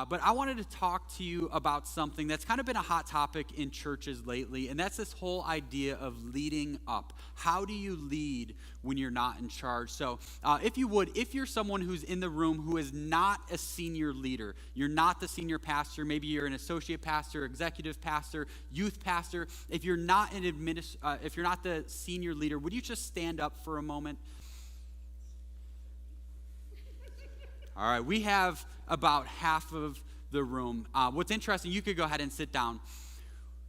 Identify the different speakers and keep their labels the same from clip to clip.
Speaker 1: But I wanted to talk to you about something that's kind of been a hot topic in churches lately, and that's this whole idea of leading up. How do you lead when you're not in charge? So if you're someone who's in the room who is not a senior leader, you're not the senior pastor, maybe you're an associate pastor, executive pastor, youth pastor, if you're not if you're not the senior leader, would you just stand up for a moment? All right, we have about half of the room. What's interesting, you could go ahead and sit down.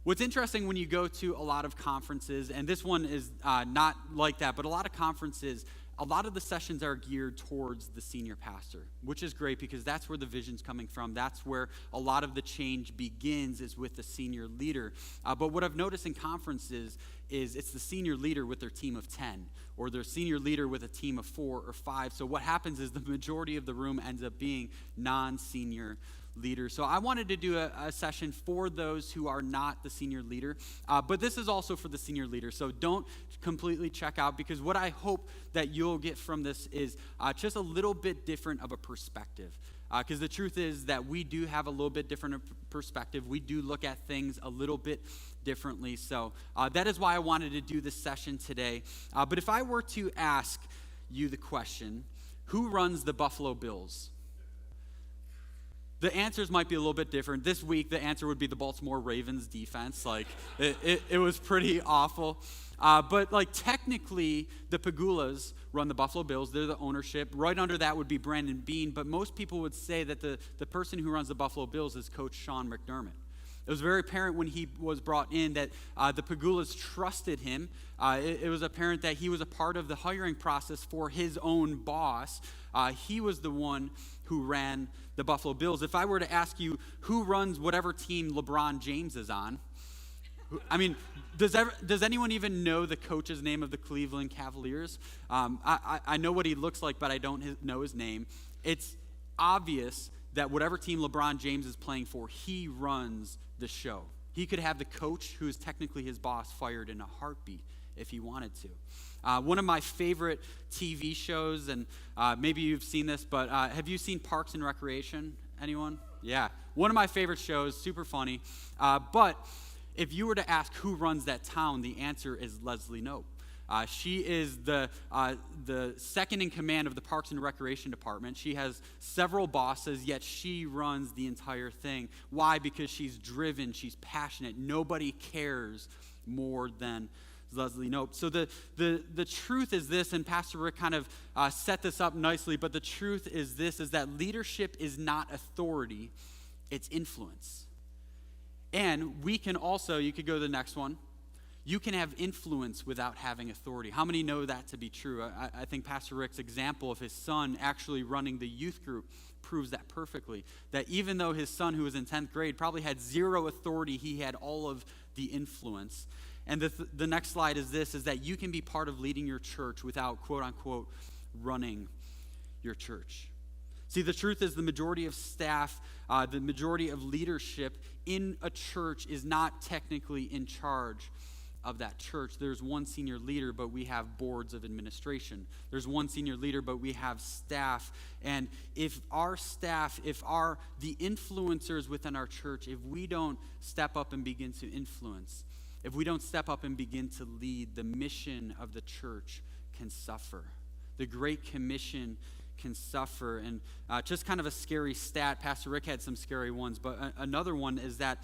Speaker 1: What's interesting when you go to a lot of conferences, and this one is not like that, but a lot of conferences, a lot of the sessions are geared towards the senior pastor, which is great because that's where the vision's coming from. That's where a lot of the change begins, is with the senior leader. But what I've noticed in conferences is it's the senior leader with their team of 10, or their senior leader with a team of 4 or 5. So what happens is the majority of the room ends up being non-senior leaders. So I wanted to do a session for those who are not the senior leader, but this is also for the senior leader. So don't completely check out, because what I hope that you'll get from this is just a little bit different of a perspective. Because the truth is that we do have a little bit different perspective. We do look at things a little bit differently. So that is why I wanted to do this session today. But if I were to ask you the question, who runs the Buffalo Bills? The answers might be a little bit different. This week, the answer would be the Baltimore Ravens defense. Like, it was pretty awful. But technically, the Pegulas run the Buffalo Bills. They're the ownership. Right under that would be Brandon Beane. But most people would say that the person who runs the Buffalo Bills is Coach Sean McDermott. It was very apparent when he was brought in that the Pegulas trusted him. It was apparent that he was a part of the hiring process for his own boss. He was the one who ran the Buffalo Bills. If I were to ask you who runs whatever team LeBron James is on, I mean, does anyone even know the coach's name of the Cleveland Cavaliers? I know what he looks like, but I don't know his name. It's obvious that whatever team LeBron James is playing for, he runs the show. He could have the coach, who is technically his boss, fired in a heartbeat if he wanted to. One of my favorite TV shows, and maybe you've seen this, but have you seen Parks and Recreation? Anyone? Yeah. One of my favorite shows, super funny. But if you were to ask who runs that town, the answer is Leslie Knope. She is the second in command of the Parks and Recreation Department. She has several bosses, yet she runs the entire thing. Why? Because she's driven, she's passionate. Nobody cares more than Leslie Knope. So the truth is this, and Pastor Rick kind of set this up nicely, but the truth is this, is that leadership is not authority, it's influence. And we can also, you could go to the next one, you can have influence without having authority. How many know that to be true? I think Pastor Rick's example of his son actually running the youth group proves that perfectly. That even though his son, who was in 10th grade, probably had zero authority, he had all of the influence. And the next slide is this, is that you can be part of leading your church without, quote unquote, running your church. See, the truth is the majority of staff, the majority of leadership in a church is not technically in charge of that church. There's one senior leader, but we have boards of administration. There's one senior leader, but we have staff. And if our staff, the influencers within our church, if we don't step up and begin to influence, if we don't step up and begin to lead, the mission of the church can suffer. The Great Commission can suffer. And just kind of a scary stat, Pastor Rick had some scary ones, but another one is that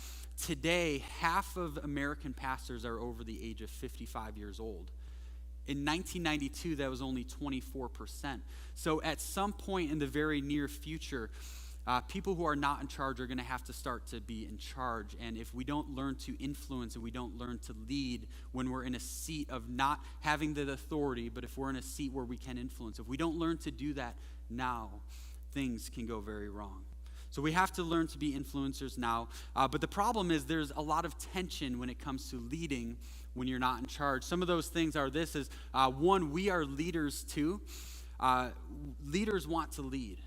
Speaker 1: today, half of American pastors are over the age of 55 years old. In 1992, that was only 24%. So at some point in the very near future, people who are not in charge are going to have to start to be in charge. And if we don't learn to influence and we don't learn to lead when we're in a seat of not having the authority, but if we're in a seat where we can influence, if we don't learn to do that now, things can go very wrong. So we have to learn to be influencers now. But the problem is there's a lot of tension when it comes to leading when you're not in charge. Some of those things are this is, one, we are leaders too. Leaders want to lead.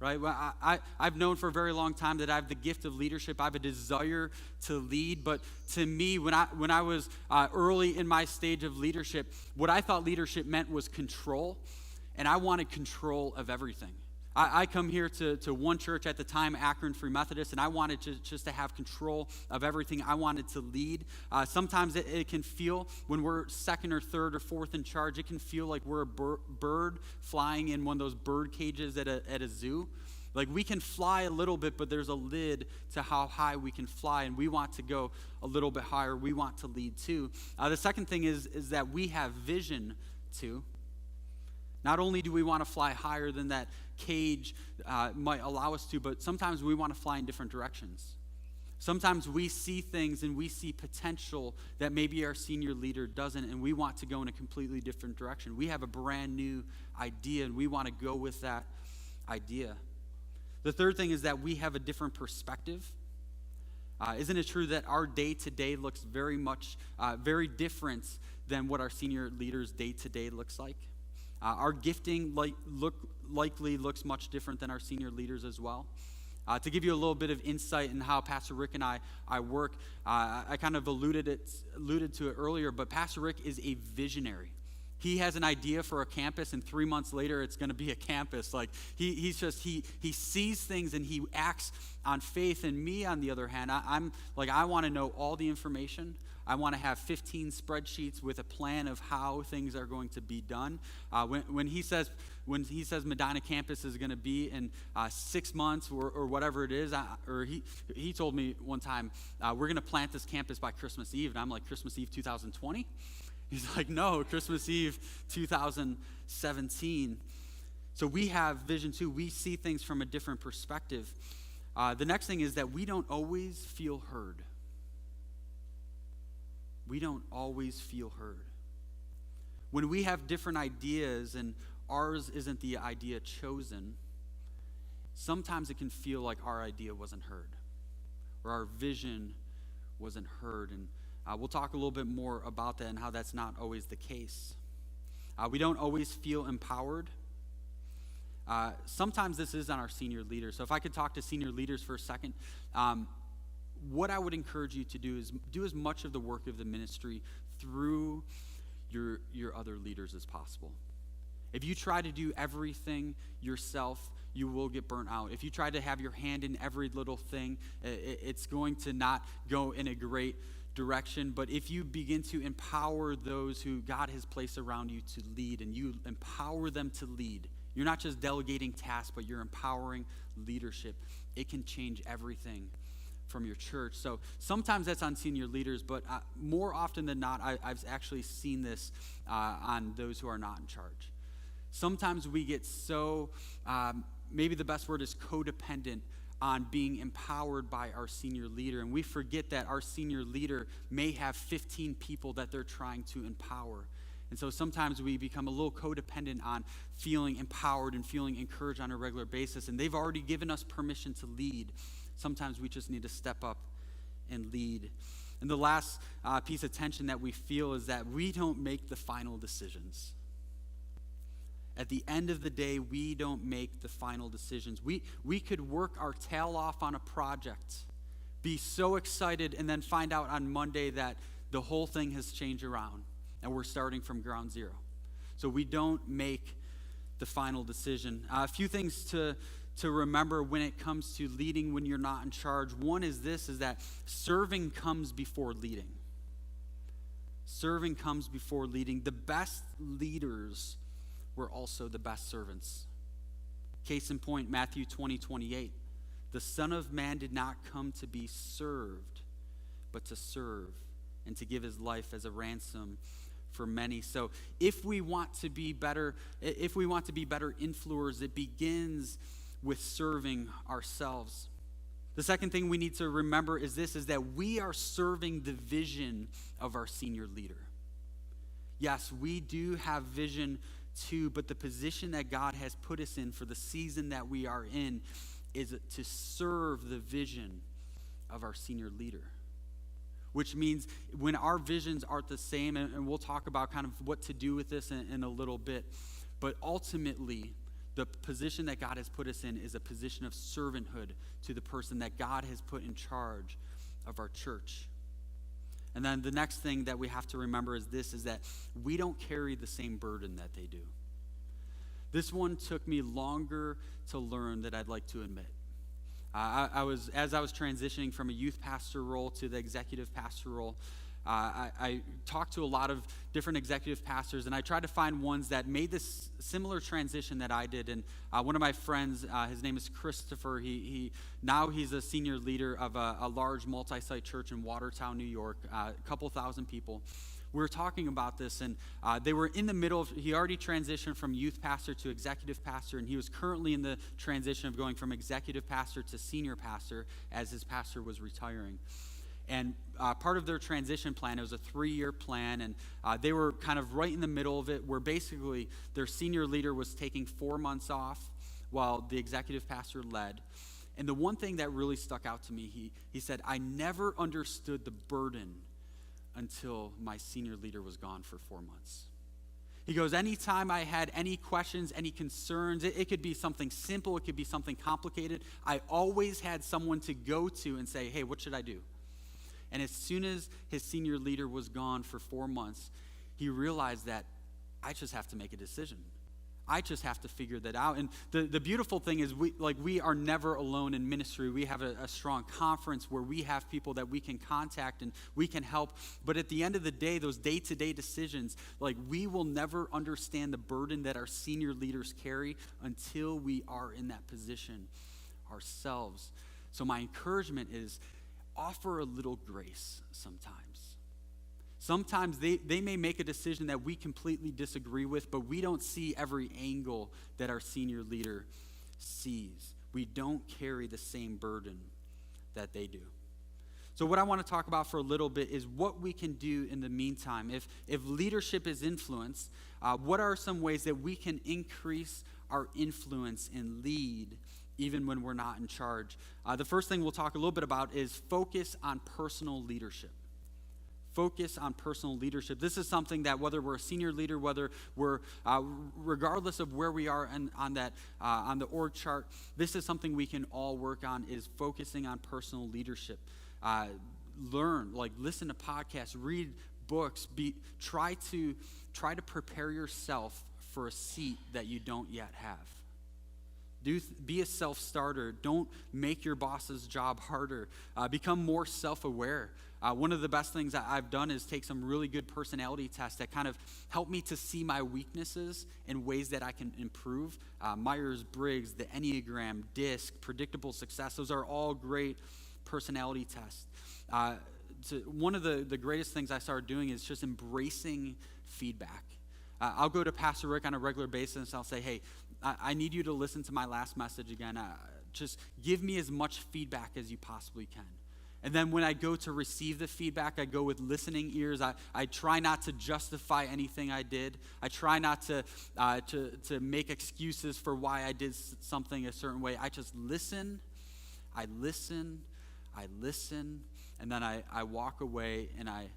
Speaker 1: Right? Well, I've known for a very long time that I have the gift of leadership. I have a desire to lead. But to me, when I was early in my stage of leadership, what I thought leadership meant was control. And I wanted control of everything. I come here to one church at the time, Akron Free Methodist, and I wanted just to have control of everything. I wanted to lead. Sometimes it can feel, when we're second or third or fourth in charge, it can feel like we're a bird flying in one of those bird cages at a zoo. Like, we can fly a little bit, but there's a lid to how high we can fly, and we want to go a little bit higher. We want to lead too. The second thing is that we have vision too. Not only do we want to fly higher than that cage might allow us to, but sometimes we want to fly in different directions. Sometimes we see things and we see potential that maybe our senior leader doesn't, and we want to go in a completely different direction. We have a brand new idea, and we want to go with that idea. The third thing is that we have a different perspective. Isn't it true that our day-to-day looks very different than what our senior leaders' day-to-day looks like? Our gifting likely looks much different than our senior leaders as well. To give you a little bit of insight in how Pastor Rick and I work, I kind of alluded to it earlier, but Pastor Rick is a visionary. He has an idea for a campus, and 3 months later, it's going to be a campus. Like, he sees things and he acts on faith. And me, on the other hand, I want to know all the information. I want to have 15 spreadsheets with a plan of how things are going to be done. When he says Medina campus is going to be in 6 months or whatever it is, he told me one time, we're going to plant this campus by Christmas Eve, and I'm like, Christmas Eve 2020? He's like, no, Christmas Eve 2017. So we have vision too. We see things from a different perspective. The next thing is that we don't always feel heard. We don't always feel heard. When we have different ideas and ours isn't the idea chosen, sometimes it can feel like our idea wasn't heard or our vision wasn't heard. And we'll talk a little bit more about that and how that's not always the case. We don't always feel empowered. Sometimes this is on our senior leaders. So if I could talk to senior leaders for a second, what I would encourage you to do is do as much of the work of the ministry through your other leaders as possible. If you try to do everything yourself, you will get burnt out. If you try to have your hand in every little thing, it's going to not go in a great direction. But if you begin to empower those who God has placed around you to lead, and you empower them to lead, you're not just delegating tasks, but you're empowering leadership. It can change everything from your church. So sometimes that's on senior leaders, but more often than not, I've actually seen this on those who are not in charge. Sometimes we get so, maybe the best word is codependent on being empowered by our senior leader, and we forget that our senior leader may have 15 people that they're trying to empower. And so sometimes we become a little codependent on feeling empowered and feeling encouraged on a regular basis, and they've already given us permission to lead. Sometimes we just need to step up and lead. And the last piece of tension that we feel is that we don't make the final decisions. At the end of the day, we don't make the final decisions. We could work our tail off on a project, be so excited, and then find out on Monday that the whole thing has changed around and we're starting from ground zero. So we don't make the final decision. A few things to remember when it comes to leading when you're not in charge. One is that serving comes before leading. Serving comes before leading. The best leaders were also the best servants. Case in point, Matthew 20:28. The Son of Man did not come to be served, but to serve and to give his life as a ransom for many. So if we want to be better influencers, it begins with serving ourselves. The second thing we need to remember is that we are serving the vision of our senior leader. Yes, we do have vision too, but the position that God has put us in for the season that we are in is to serve the vision of our senior leader. Which means when our visions aren't the same, and we'll talk about kind of what to do with this in a little bit, but ultimately, the position that God has put us in is a position of servanthood to the person that God has put in charge of our church. And then the next thing that we have to remember is that we don't carry the same burden that they do. This one took me longer to learn than I'd like to admit. As I was transitioning from a youth pastor role to the executive pastor role, I talked to a lot of different executive pastors, and I tried to find ones that made this similar transition that I did. And one of my friends, his name is Christopher. He's a senior leader of a large multi-site church in Watertown, New York, a couple thousand people. We were talking about this, and they were in the middle of, he already transitioned from youth pastor to executive pastor, and he was currently in the transition of going from executive pastor to senior pastor as his pastor was retiring. And part of their transition plan, it was a 3-year plan, and they were kind of right in the middle of it, where basically their senior leader was taking 4 months off while the executive pastor led. And the one thing that really stuck out to me, he said, I never understood the burden until my senior leader was gone for 4 months. He goes, anytime I had any questions, any concerns, it could be something simple, it could be something complicated, I always had someone to go to and say, hey, what should I do? And as soon as his senior leader was gone for 4 months, he realized that I just have to make a decision. I just have to figure that out. And the beautiful thing is we are never alone in ministry. We have a strong conference where we have people that we can contact and we can help. But at the end of the day, those day-to-day decisions, we will never understand the burden that our senior leaders carry until we are in that position ourselves. So my encouragement is offer a little grace sometimes. Sometimes they may make a decision that we completely disagree with, but we don't see every angle that our senior leader sees. We don't carry the same burden that they do. So what I want to talk about for a little bit is what we can do in the meantime. If leadership is influence, what are some ways that we can increase our influence and lead even when we're not in charge? The first thing we'll talk a little bit about is focus on personal leadership. Focus on personal leadership. This is something that whether we're a senior leader, whether we're, regardless of where we are on the org chart, this is something we can all work on, is focusing on personal leadership. Learn, listen to podcasts, read books, try to prepare yourself for a seat that you don't yet have. Be a self-starter. Don't make your boss's job harder. Become more self-aware. One of the best things that I've done is take some really good personality tests that kind of help me to see my weaknesses in ways that I can improve. Myers-Briggs, the Enneagram, DISC, Predictable Success, those are all great personality tests. One of the greatest things I started doing is just embracing feedback. I'll go to Pastor Rick on a regular basis and I'll say, hey, I need you to listen to my last message again. Just give me as much feedback as you possibly can. And then when I go to receive the feedback, I go with listening ears. I try not to justify anything I did. I try not to make excuses for why I did something a certain way. I just listen, I listen, and then I walk away and I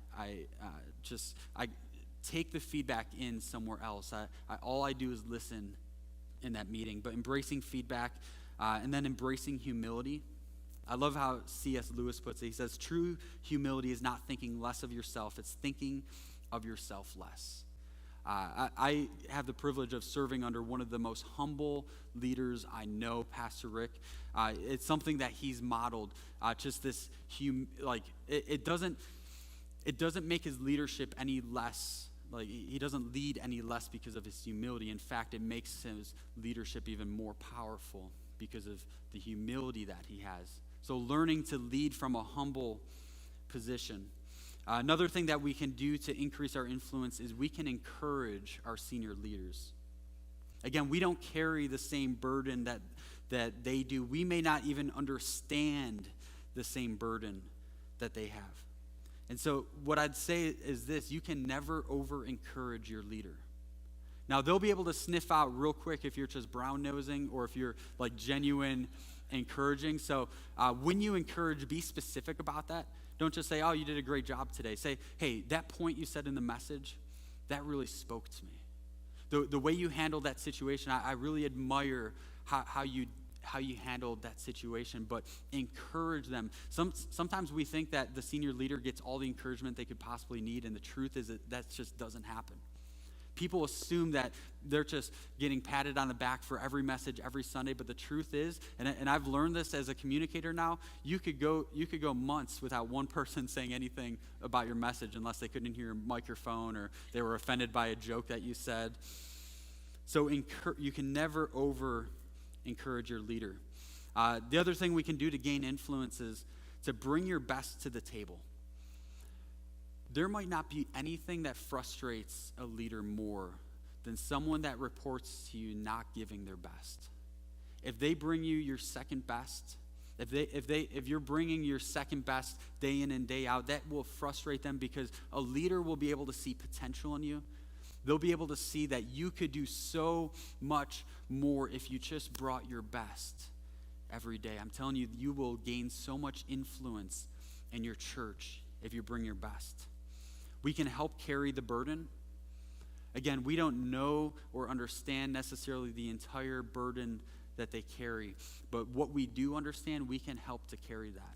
Speaker 1: take the feedback in somewhere else. All I do is listen in that meeting. But embracing feedback and then embracing humility. I love how C.S. Lewis puts it. He says, true humility is not thinking less of yourself, it's thinking of yourself less. I have the privilege of serving under one of the most humble leaders I know, Pastor Rick. It's something that he's modeled. Just this, it doesn't make his leadership any less. He doesn't lead any less because of his humility. In fact, it makes his leadership even more powerful because of the humility that he has. So learning to lead from a humble position. Another thing that we can do to increase our influence is we can encourage our senior leaders. Again, we don't carry the same burden that they do. We may not even understand the same burden that they have. And so what I'd say is this: you can never over-encourage your leader. Now, they'll be able to sniff out real quick if you're just brown-nosing or if you're genuine encouraging. So when you encourage, be specific about that. Don't just say, oh, you did a great job today. Say, hey, that point you said in the message, that really spoke to me. The way you handled that situation, I really admire how you handled that situation, but encourage them. Sometimes we think that the senior leader gets all the encouragement they could possibly need, and the truth is that just doesn't happen. People assume that they're just getting patted on the back for every message every Sunday, but the truth is, and I've learned this as a communicator now, you could go months without one person saying anything about your message unless they couldn't hear your microphone or they were offended by a joke that you said. So you can never encourage your leader. The other thing we can do to gain influence is to bring your best to the table. There might not be anything that frustrates a leader more than someone that reports to you not giving their best. If they bring you your second best, if you're bringing your second best day in and day out, that will frustrate them, because a leader will be able to see potential in you. They'll be able to see that you could do so much more if you just brought your best every day. I'm telling you, you will gain so much influence in your church if you bring your best. We can help carry the burden. Again, we don't know or understand necessarily the entire burden that they carry, but what we do understand, we can help to carry that.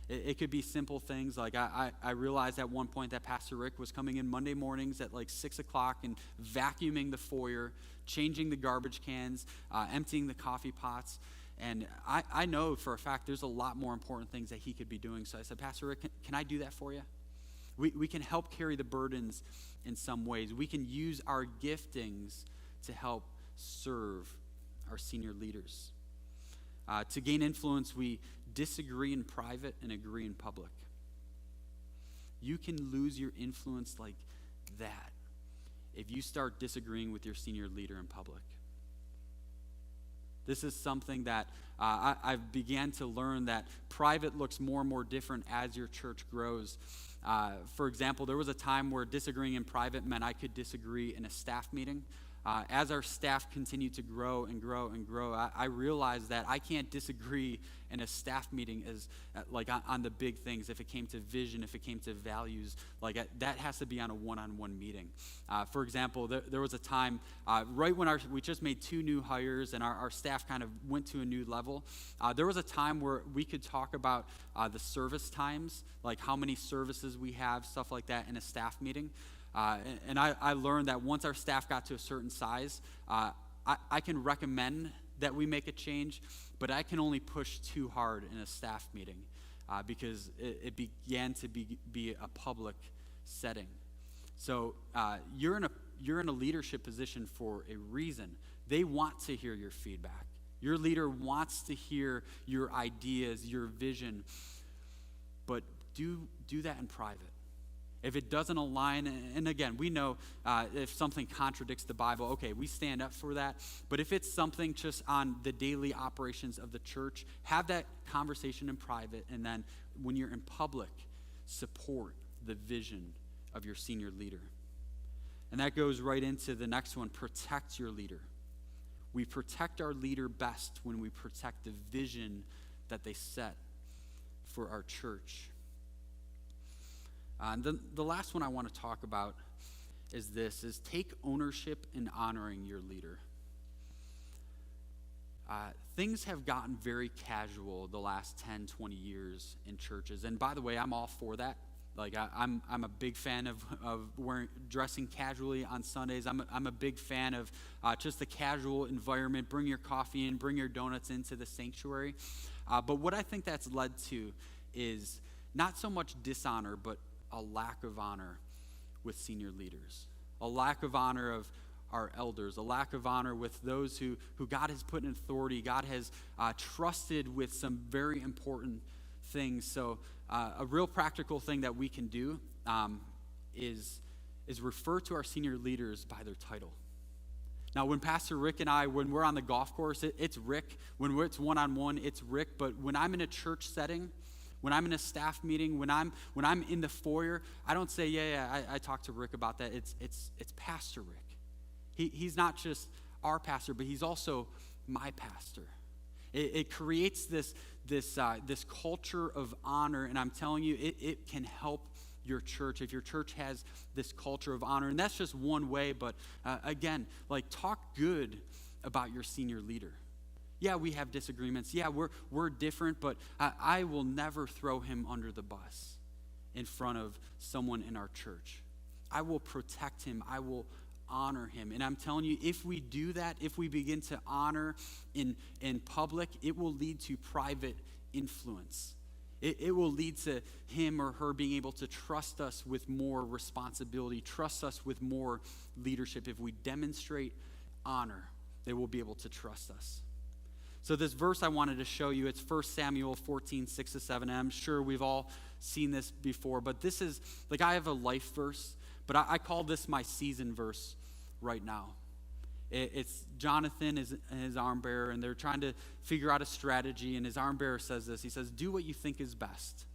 Speaker 1: It could be simple things like I realized at one point that Pastor Rick was coming in Monday mornings at like 6 o'clock and vacuuming the foyer, changing the garbage cans, emptying the coffee pots. And I know for a fact there's a lot more important things that he could be doing. So I said, Pastor Rick, can I do that for you? We can help carry the burdens in some ways. We can use our giftings to help serve our senior leaders. To gain influence, we disagree in private and agree in public. You can lose your influence like that if you start disagreeing with your senior leader in public. This is something that I've began to learn, that private looks more and more different as your church grows. For example, there was a time where disagreeing in private meant I could disagree in a staff meeting. As our staff continued to grow and grow and grow, I realized that I can't disagree in a staff meeting on the big things. If it came to vision, if it came to values, that has to be on a one-on-one meeting. For example, there was a time right when we just made 2 new hires and our staff kind of went to a new level. There was a time where we could talk about the service times, like how many services we have, stuff like that in a staff meeting. And I learned that once our staff got to a certain size, I can recommend that we make a change, but I can only push too hard in a staff meeting because it began to be a public setting. So you're in a leadership position for a reason. They want to hear your feedback. Your leader wants to hear your ideas, your vision, but do that in private. If it doesn't align, and again, we know if something contradicts the Bible, okay, we stand up for that. But if it's something just on the daily operations of the church, have that conversation in private, and then when you're in public, support the vision of your senior leader. And that goes right into the next one, protect your leader. We protect our leader best when we protect the vision that they set for our church. And the last one I want to talk about is take ownership in honoring your leader. Things have gotten very casual the last 10, 20 years in churches. And by the way, I'm all for that. I'm a big fan of dressing casually on Sundays. I'm a big fan of just the casual environment. Bring your coffee in, bring your donuts into the sanctuary. But what I think that's led to is not so much dishonor, but a lack of honor with senior leaders, a lack of honor of our elders, a lack of honor with those who God has put in authority, God has trusted with some very important things. So a real practical thing that we can do is refer to our senior leaders by their title. Now, when Pastor Rick and I, when we're on the golf course, it's Rick. When it's one-on-one, it's Rick. But when I'm in a church setting, when I'm in a staff meeting, when I'm in the foyer, I don't say, I talked to Rick about that. It's Pastor Rick. He's not just our pastor, but he's also my pastor. It creates this culture of honor, and I'm telling you, it can help your church if your church has this culture of honor. And that's just one way, but again, talk good about your senior leader. Yeah, we have disagreements. Yeah, we're different, but I will never throw him under the bus in front of someone in our church. I will protect him. I will honor him. And I'm telling you, if we do that, if we begin to honor in public, it will lead to private influence. It will lead to him or her being able to trust us with more responsibility, trust us with more leadership. If we demonstrate honor, they will be able to trust us. So this verse I wanted to show you, it's 1 Samuel 14, 6-7. And I'm sure we've all seen this before, but this is, like, I have a life verse, but I call this my season verse right now. It's Jonathan, his arm bearer, and they're trying to figure out a strategy, and his arm bearer says this. He says, do what you think is best.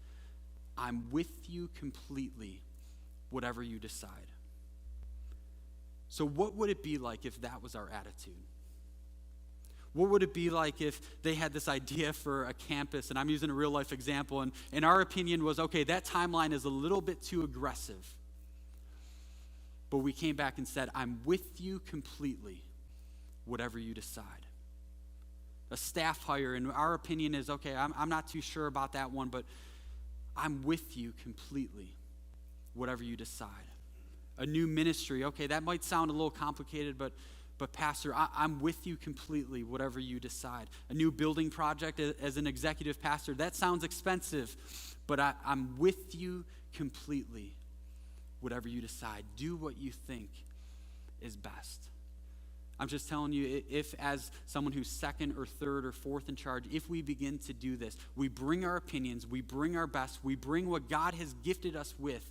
Speaker 1: I'm with you completely, whatever you decide. So what would it be like if that was our attitude? What would it be like if they had this idea for a campus, and I'm using a real life example, and our opinion was, okay, that timeline is a little bit too aggressive. But we came back and said, I'm with you completely, whatever you decide. A staff hire, and our opinion is, okay, I'm not too sure about that one, but I'm with you completely, whatever you decide. A new ministry, okay, that might sound a little complicated, but Pastor, I'm with you completely, whatever you decide. A new building project as an executive pastor, that sounds expensive, but I'm with you completely, whatever you decide. Do what you think is best. I'm just telling you, if as someone who's second or third or fourth in charge, if we begin to do this, we bring our opinions, we bring our best, we bring what God has gifted us with,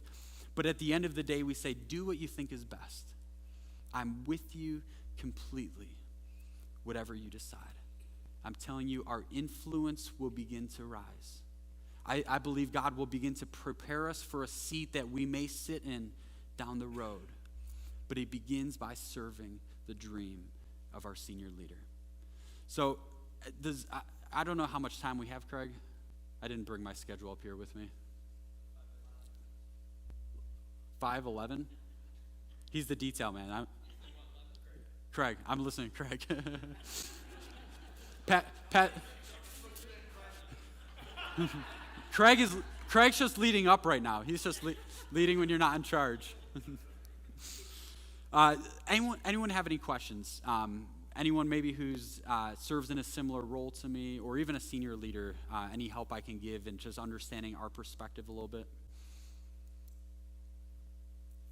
Speaker 1: but at the end of the day, we say, do what you think is best. I'm with you completely, whatever you decide. I'm telling you, our influence will begin to rise. I believe God will begin to prepare us for a seat that we may sit in down the road. But it begins by serving the dream of our senior leader. So I don't know how much time we have, Craig. I didn't bring my schedule up here with me. 5:11? He's the detail man. Craig, I'm listening, Craig. Pat. Craig's just leading up right now. He's just leading when you're not in charge. Anyone have any questions? Anyone maybe who's serves in a similar role to me, or even a senior leader? Any help I can give in just understanding our perspective a little bit?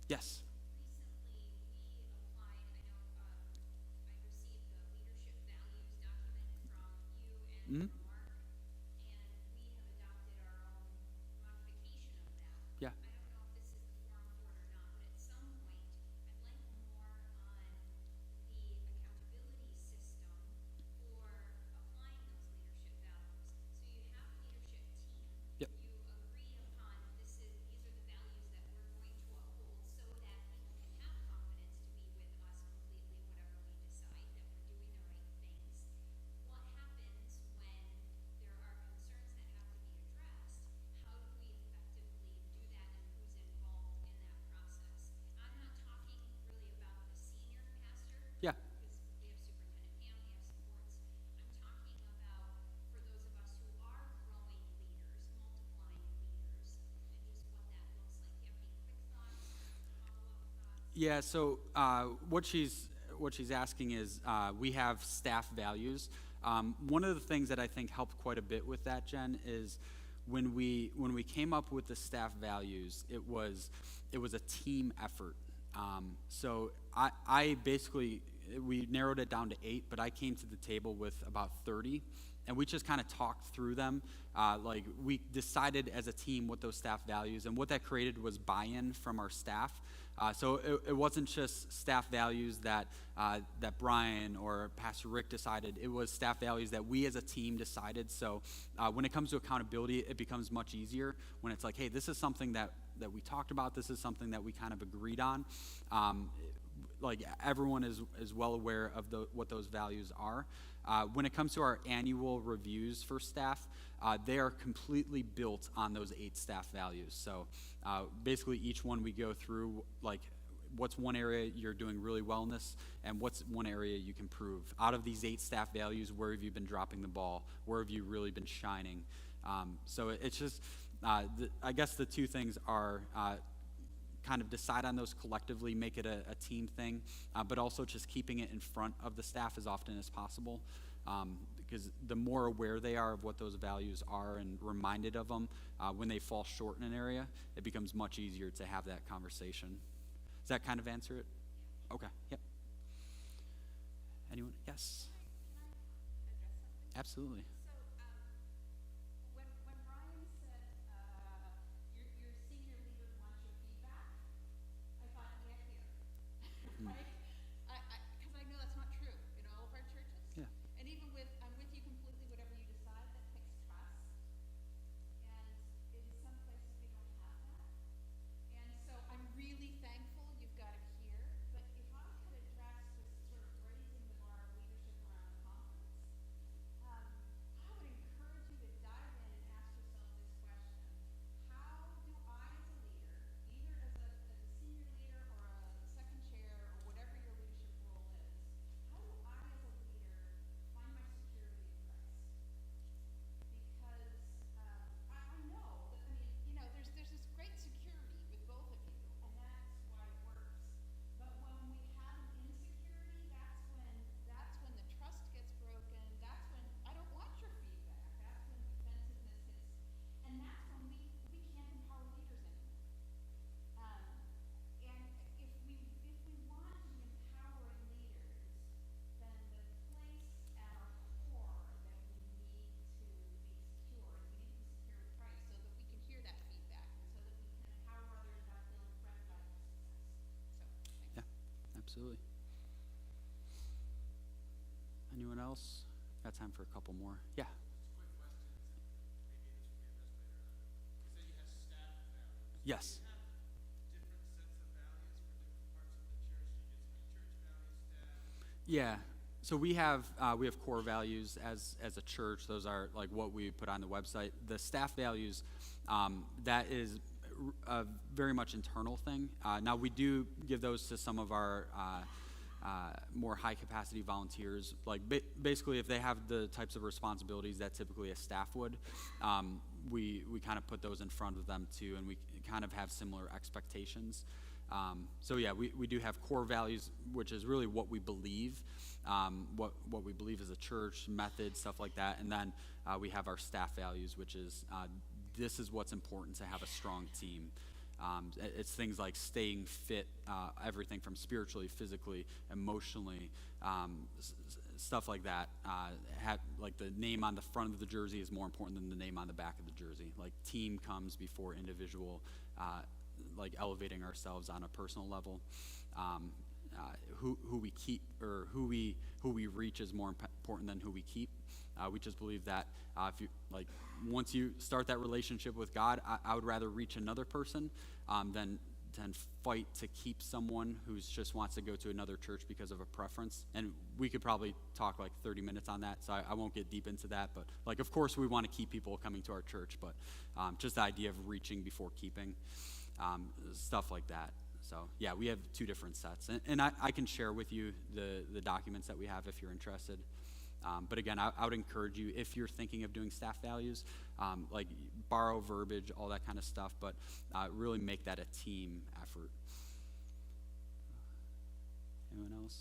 Speaker 1: Yes. Mm-hmm. Yeah. Yep. Yeah. Yeah, so what she's asking is we have staff values. One of the things that I think helped quite a bit with that, Jen, is when we came up with the staff values, it was a team effort. So I basically, we narrowed it down to 8, but I came to the table with about 30, and we just kind of talked through them. Like, we decided as a team what those staff values, and what that created was buy-in from our staff. So it wasn't just staff values that Brian or Pastor Rick decided. It was staff values that we as a team decided. So when it comes to accountability, it becomes much easier when it's like, hey, this is something that we talked about. This is something that we kind of agreed on. Like, everyone is well aware of what those values are. When it comes to our annual reviews for staff, they are completely built on those 8 staff values. So basically each one we go through, like, what's one area you're doing really well in this, and what's one area you can improve. Out of these 8 staff values, where have you been dropping the ball? Where have you really been shining? So it's just, I guess the two things are kind of decide on those collectively, make it a team thing, but also just keeping it in front of the staff as often as possible. Because the more aware they are of what those values are and reminded of them, when they fall short in an area, it becomes much easier to have that conversation. Does that kind of answer it? Okay, yep. Anyone? Yes? Absolutely.
Speaker 2: When Brian said your senior leader wants your feedback, I thought, yeah, here, right? Because I know that's not true in all of our churches.
Speaker 1: Yeah.
Speaker 2: And even I'm with you completely, whatever you decide, that takes trust. And in some places we don't have that. And so I'm really thankful you've got it here. But if I could address just sort of raising the bar of leadership around the conference, I would encourage you to dive in and ask yourself this question. How do I as a leader, either as a senior leader or a second chair or whatever your leadership role is, how do I as a leader find my security in Christ? Because I know that, there's this great security with both of you, and that's why it works. But when we have an insecurity, that's when the trust gets broken. That's when I don't want your feedback. That's when defensiveness hits, and that's when we can't empower leaders anymore. And if we want to be empowering leaders, then the place at our core that we need to be secure is we need to be secure in Christ so that we can hear that feedback and so that we can empower others without feeling threatened by their success. So, thanks.
Speaker 1: Yeah, absolutely. Anyone else? Got time for a couple more. Yeah.
Speaker 3: Quick question. Maybe this would be a best way to you said you have staff values.
Speaker 1: Yes.
Speaker 3: Do you have different sets of values for different parts of the church? Do you get some church values, staff?
Speaker 1: Yeah. So we have core values as a church. Those are like what we put on the website. The staff values, that is a very much internal thing. Now we do give those to some of our more high capacity volunteers. Like basically, if they have the types of responsibilities that typically a staff would, we kind of put those in front of them too, and we kind of have similar expectations. So yeah, we do have core values, which is really what we believe, what we believe as a church, methods, stuff like that. And then we have our staff values, which is this is what's important to have a strong team. It's things like staying fit, everything from spiritually, physically, emotionally, stuff like that. Like the name on the front of the jersey is more important than the name on the back of the jersey. Like team comes before individual, like elevating ourselves on a personal level. Who we keep or who we reach is more important than who we keep. We just believe that if you like, once you start that relationship with God, I would rather reach another person than fight to keep someone who just wants to go to another church because of a preference. And we could probably talk like 30 minutes on that, so I won't get deep into that. But like, of course, we want to keep people coming to our church, but just the idea of reaching before keeping, stuff like that. So yeah, we have two different sets, and I can share with you the documents that we have if you're interested. But again, I would encourage you, if you're thinking of doing staff values, like borrow verbiage, all that kind of stuff, but really make that a team effort. Anyone else?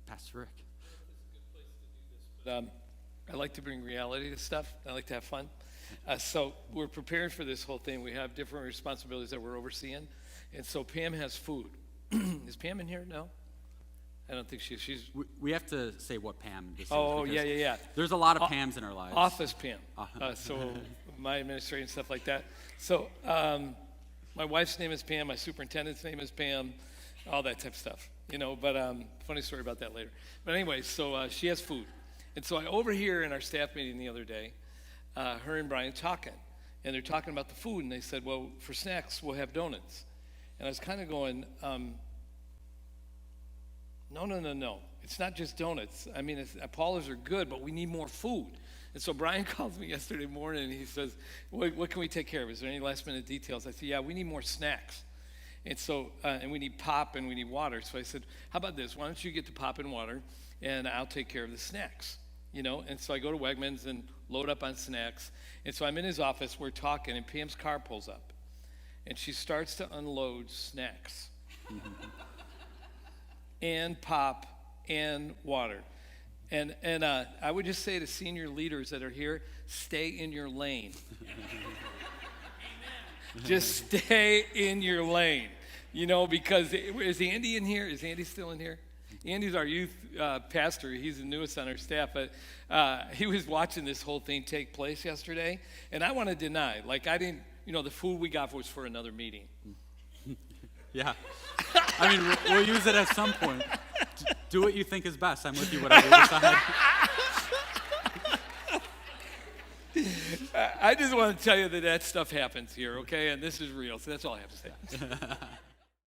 Speaker 1: Pastor Rick.
Speaker 4: It's a good place to do this, but I like to bring reality to stuff. I like to have fun. So we're preparing for this whole thing. We have different responsibilities that we're overseeing. And so Pam has food. Is Pam in here? No? I don't think she's.
Speaker 1: We have to say what Pam this is.
Speaker 4: Oh, yeah.
Speaker 1: There's a lot of Pams in our lives.
Speaker 4: Office Pam. So my administrator and stuff like that. So my wife's name is Pam. My superintendent's name is Pam. All that type of stuff. But funny story about that later. But anyway, so she has food. And so I overhear in our staff meeting the other day, her and Brian talking. And they're talking about the food. And they said, well, for snacks, we'll have donuts. And I was kind of going, No. It's not just donuts. I mean, Paula's are good, but we need more food. And so Brian calls me yesterday morning, and he says, what can we take care of? Is there any last-minute details? I said, yeah, we need more snacks. And so, and we need pop, and we need water. So I said, how about this? Why don't you get the pop and water, and I'll take care of the snacks, And so I go to Wegmans and load up on snacks. And so I'm in his office. We're talking, and Pam's car pulls up. and she starts to unload snacks and pop and water. And I would just say to senior leaders that are here, stay in your lane. Just stay in your lane, because is Andy in here? Is Andy still in here? Andy's our youth pastor. He's the newest on our staff, but he was watching this whole thing take place yesterday, and I want to deny, I didn't, the food we got was for another meeting.
Speaker 1: Yeah. I mean, we'll use it at some point. Do what you think is best. I'm with you, whatever you decide.
Speaker 4: I just want to tell you that stuff happens here, okay? And this is real, so that's all I have to say.